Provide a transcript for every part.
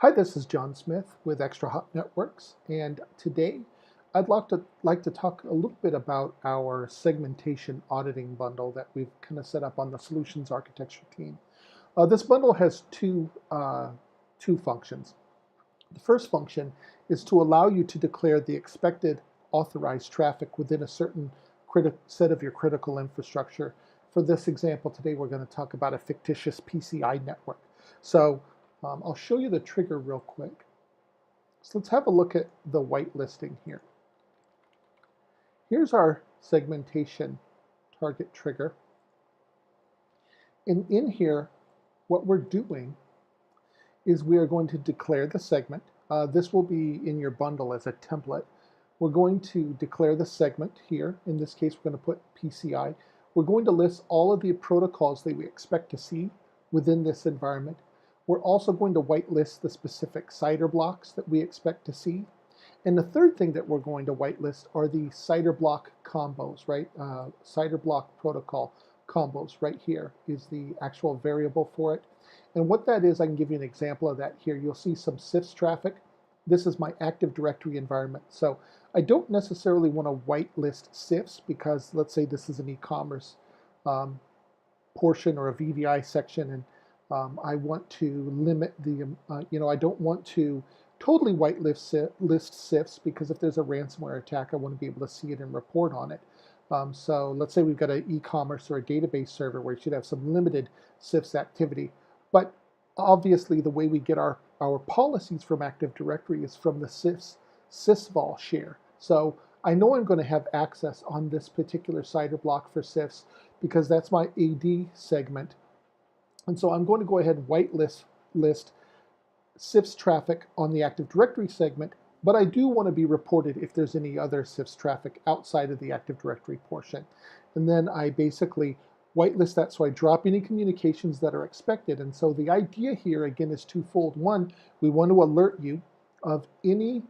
Hi, this is John Smith with ExtraHop Networks, and today I'd like to talk a little bit about our segmentation auditing bundle that we've kind of set up on the solutions architecture team. This bundle has two functions. The first function is to allow you to declare the expected authorized traffic within a certain set of your critical infrastructure. For this example today, we're going to talk about a fictitious PCI network. So I'll show you the trigger real quick. So let's have a look at the whitelisting here. Here's our segmentation target trigger. And in here, what we're doing is we are going to declare the segment. This will be in your bundle as a template. We're going to declare the segment here. In this case, we're going to put PCI. We're going to list all of the protocols that we expect to see within this environment. We're also going to whitelist the specific CIDR blocks that we expect to see. And the third thing that we're going to whitelist are the CIDR block combos, right? CIDR block protocol combos right here is the actual variable for it. And what that is, I can give you an example of that here. You'll see some CIFS traffic. This is my Active Directory environment. So I don't necessarily want to whitelist CIFS because let's say this is an e-commerce portion or a VDI section, and I want to limit the, I don't want to totally list CIFS because if there's a ransomware attack, I want to be able to see it and report on it. So let's say we've got an e-commerce or a database server where you should have some limited CIFS activity. But obviously the way we get our policies from Active Directory is from the CIFS sysvol share. So I know I'm going to have access on this particular CIDR block for CIFS because that's my AD segment. And so I'm going to go ahead and whitelist CIFS traffic on the Active Directory segment, but I do want to be reported if there's any other CIFS traffic outside of the Active Directory portion. And then I basically whitelist that, so I drop any communications that are expected. And so the idea here, again, is twofold. One, we want to alert you of any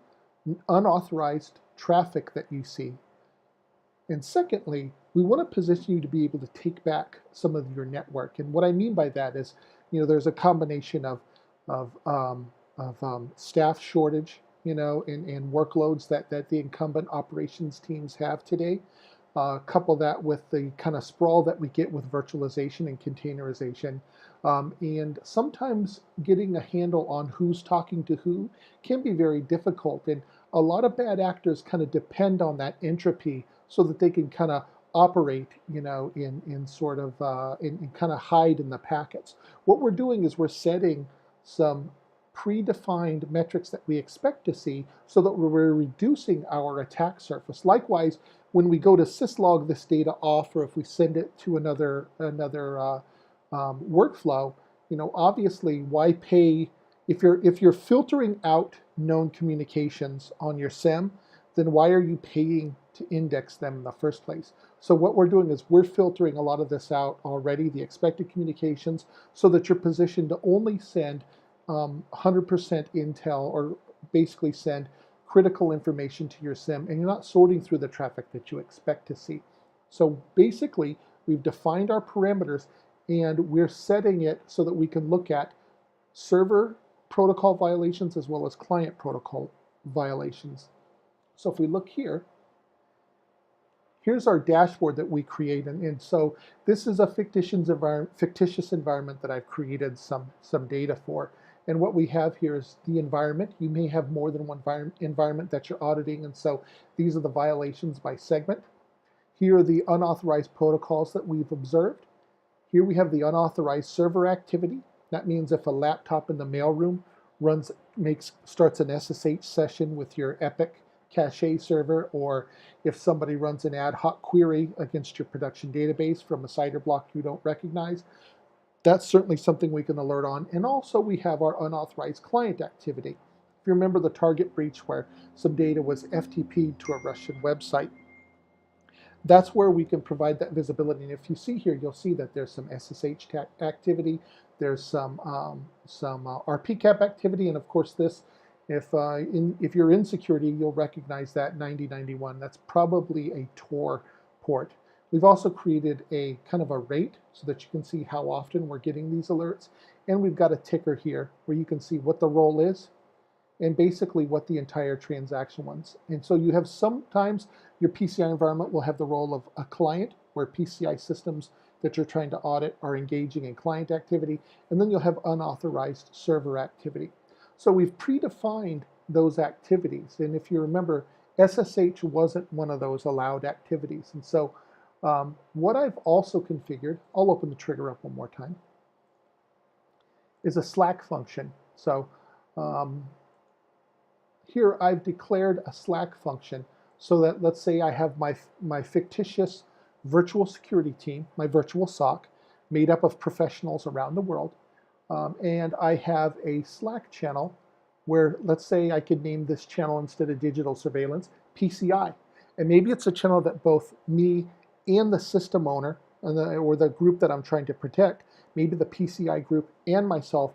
unauthorized traffic that you see. And secondly, we want to position you to be able to take back some of your network. And what I mean by that is, there's a combination of staff shortage, and workloads that the incumbent operations teams have today. Couple that with the kind of sprawl that we get with virtualization and containerization. And sometimes getting a handle on who's talking to who can be very difficult. And a lot of bad actors kind of depend on that entropy so that they can kind of operate, in kind of hide in the packets. What we're doing is we're setting some predefined metrics that we expect to see so that we're reducing our attack surface. Likewise, when we go to syslog this data off, or if we send it to another workflow, obviously, why pay if you're filtering out known communications on your SIEM, then why are you paying to index them in the first place? So what we're doing is we're filtering a lot of this out already, the expected communications, so that you're positioned to only send 100% intel, or basically send critical information to your SIEM, and you're not sorting through the traffic that you expect to see. So basically, we've defined our parameters, and we're setting it so that we can look at server protocol violations as well as client protocol violations. So if we look here, here's our dashboard that we create, and so this is a fictitious environment that I've created some data for. And what we have here is the environment. You may have more than one environment that you're auditing, and so these are the violations by segment. Here are the unauthorized protocols that we've observed. Here we have the unauthorized server activity. That means if a laptop in the mailroom starts an SSH session with your Epic cache server, or if somebody runs an ad hoc query against your production database from a CIDR block you don't recognize, that's certainly something we can alert on. And also we have our unauthorized client activity. If you remember the target breach where some data was FTP'd to a Russian website, that's where we can provide that visibility. And if you see here, you'll see that there's some SSH activity, there's some RPCAP activity, and of course this, if you're in security, you'll recognize that 9091. That's probably a Tor port. We've also created a kind of a rate so that you can see how often we're getting these alerts. And we've got a ticker here where you can see what the role is and basically what the entire transaction was. And so you have sometimes your PCI environment will have the role of a client where PCI systems that you're trying to audit are engaging in client activity, and then you'll have unauthorized server activity. So we've predefined those activities, and if you remember, SSH wasn't one of those allowed activities. And so what I've also configured, I'll open the trigger up one more time, is a Slack function. So here I've declared a Slack function so that, let's say I have my fictitious virtual security team, my virtual SOC, made up of professionals around the world, and I have a Slack channel where, let's say I could name this channel, instead of digital surveillance, PCI. And maybe it's a channel that both me and the system owner or the group that I'm trying to protect, maybe the PCI group and myself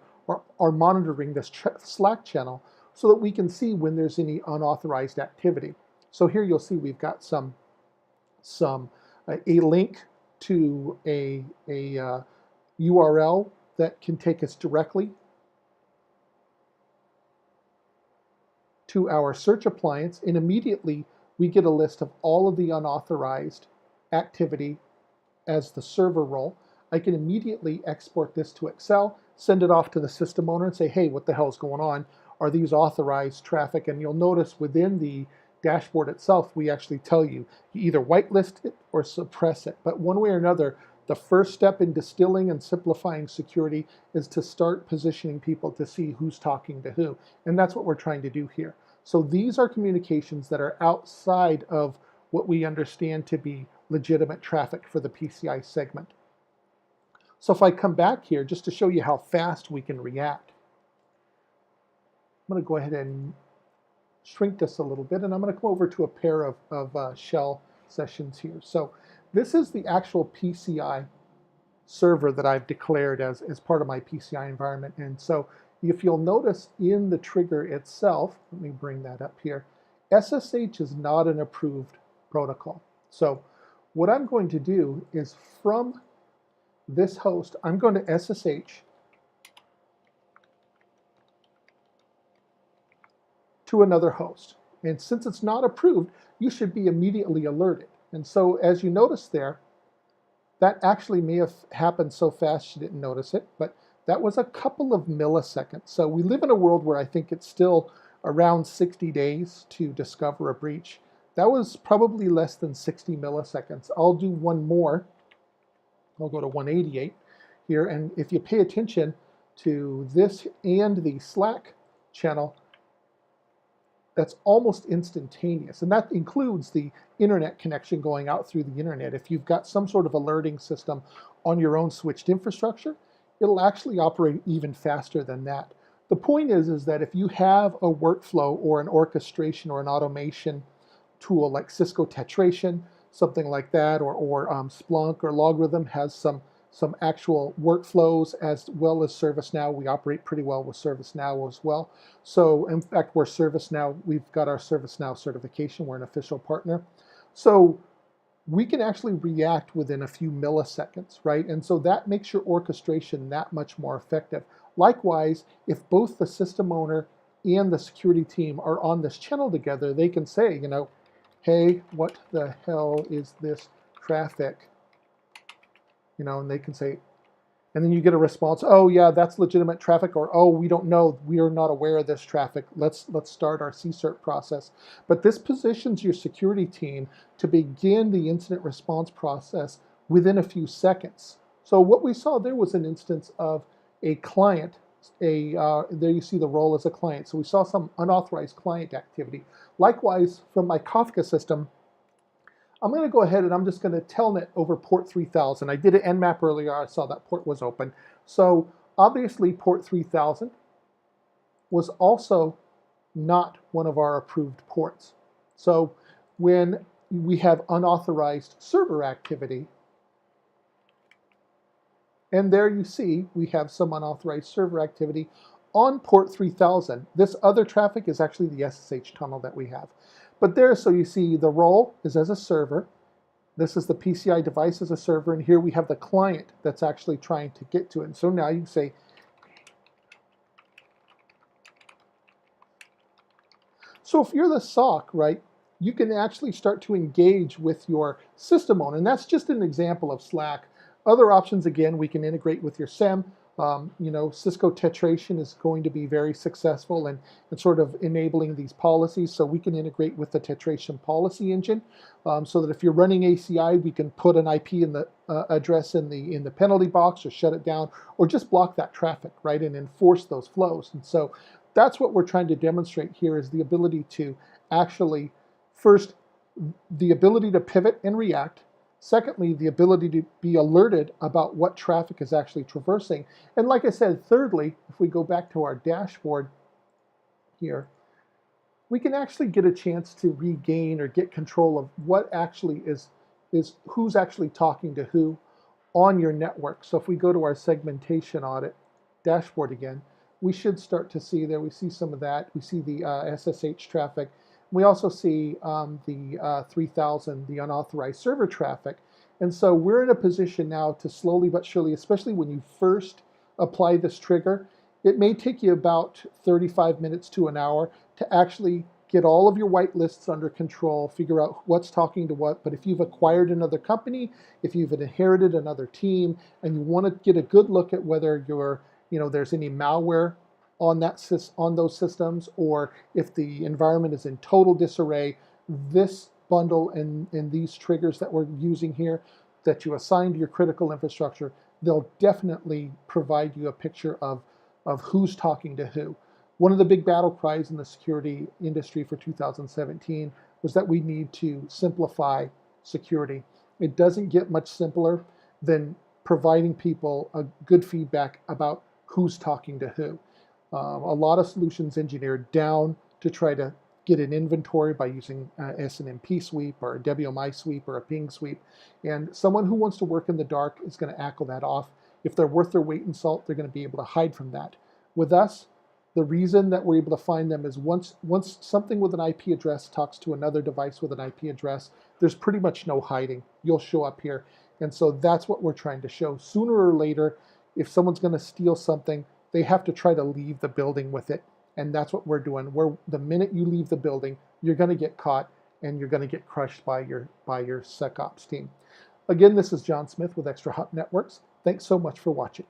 are monitoring this Slack channel so that we can see when there's any unauthorized activity. So here you'll see we've got a link to a URL that can take us directly to our search appliance, and immediately we get a list of all of the unauthorized activity as the server role. I can immediately export this to Excel, send it off to the system owner and say, hey, what the hell is going on? Are these authorized traffic? And you'll notice within the dashboard itself, we actually tell you either whitelist it or suppress it. But one way or another, the first step in distilling and simplifying security is to start positioning people to see who's talking to who. And that's what we're trying to do here. So these are communications that are outside of what we understand to be legitimate traffic for the PCI segment. So if I come back here, just to show you how fast we can react, I'm going to go ahead and shrink this a little bit, and I'm going to come over to a pair of shell sessions here. So this is the actual PCI server that I've declared as part of my PCI environment. And so if you'll notice in the trigger itself, let me bring that up here, SSH is not an approved protocol. So what I'm going to do is from this host, I'm going to SSH to another host. And since it's not approved, you should be immediately alerted. And so as you notice there, that actually may have happened so fast you didn't notice it, but that was a couple of milliseconds. So we live in a world where I think it's still around 60 days to discover a breach. That was probably less than 60 milliseconds. I'll do one more. I'll go to 188 here, and if you pay attention to this and the Slack channel, that's almost instantaneous, and that includes the internet connection going out through the internet. If you've got some sort of alerting system on your own switched infrastructure, it'll actually operate even faster than that. The point is that if you have a workflow or an orchestration or an automation tool like Cisco Tetration, something like that, or Splunk or Logarithm has some actual workflows, as well as ServiceNow. We operate pretty well with ServiceNow as well. So in fact, we're ServiceNow, we've got our ServiceNow certification, we're an official partner. So we can actually react within a few milliseconds, right? And so that makes your orchestration that much more effective. Likewise, if both the system owner and the security team are on this channel together, they can say, you know, hey, what the hell is this traffic? You know, and they can say, and then you get a response, oh yeah, that's legitimate traffic, or oh, we don't know, we are not aware of this traffic. Let's start our CSRT process. But this positions your security team to begin the incident response process within a few seconds. So what we saw there was an instance of a client, there you see the role as a client. So we saw some unauthorized client activity. Likewise, from my Kafka system, I'm going to go ahead and I'm just going to telnet over port 3000. I did an Nmap earlier. I saw that port was open. So obviously port 3000 was also not one of our approved ports. So when we have unauthorized server activity, and there you see we have some unauthorized server activity on port 3000. This other traffic is actually the SSH tunnel that we have. But there, so you see the role is as a server, This is the PCI device as a server, and here we have the client that's actually trying to get to it. And so now you can say, so if you're the SOC, right, you can actually start to engage with your system owner. And that's just an example of Slack. Other options, again, we can integrate with your SIEM. Cisco Tetration is going to be very successful in sort of enabling these policies. So we can integrate with the Tetration policy engine, so that if you're running ACI, we can put an IP in the address in the penalty box, or shut it down, or just block that traffic, right, and enforce those flows. And so that's what we're trying to demonstrate here, is the ability to actually, first, the ability to pivot and react. Secondly, the ability to be alerted about what traffic is actually traversing. And like I said, thirdly, if we go back to our dashboard here, we can actually get a chance to regain or get control of what actually is who's actually talking to who on your network. So if we go to our segmentation audit dashboard again, we should start to see there, we see some of that. We see the SSH traffic. We also see the 3,000, the unauthorized server traffic. And so we're in a position now to slowly but surely, especially when you first apply this trigger, it may take you about 35 minutes to an hour to actually get all of your whitelists under control, figure out what's talking to what. But if you've acquired another company, if you've inherited another team, and you want to get a good look at whether there's any malware on those systems, or if the environment is in total disarray, this bundle and these triggers that we're using here that you assign to your critical infrastructure, they'll definitely provide you a picture of who's talking to who. One of the big battle cries in the security industry for 2017 was that we need to simplify security. It doesn't get much simpler than providing people a good feedback about who's talking to who. A lot of solutions engineered down to try to get an inventory by using SNMP sweep or a WMI sweep or a ping sweep. And someone who wants to work in the dark is going to ackle that off. If they're worth their weight in salt, they're going to be able to hide from that. With us, the reason that we're able to find them is once something with an IP address talks to another device with an IP address, there's pretty much no hiding. You'll show up here. And so that's what we're trying to show. Sooner or later, if someone's going to steal something, they have to try to leave the building with it. And that's what we're doing. The minute you leave the building, you're going to get caught and you're going to get crushed by your SecOps team. Again, this is John Smith with ExtraHop Networks. Thanks so much for watching.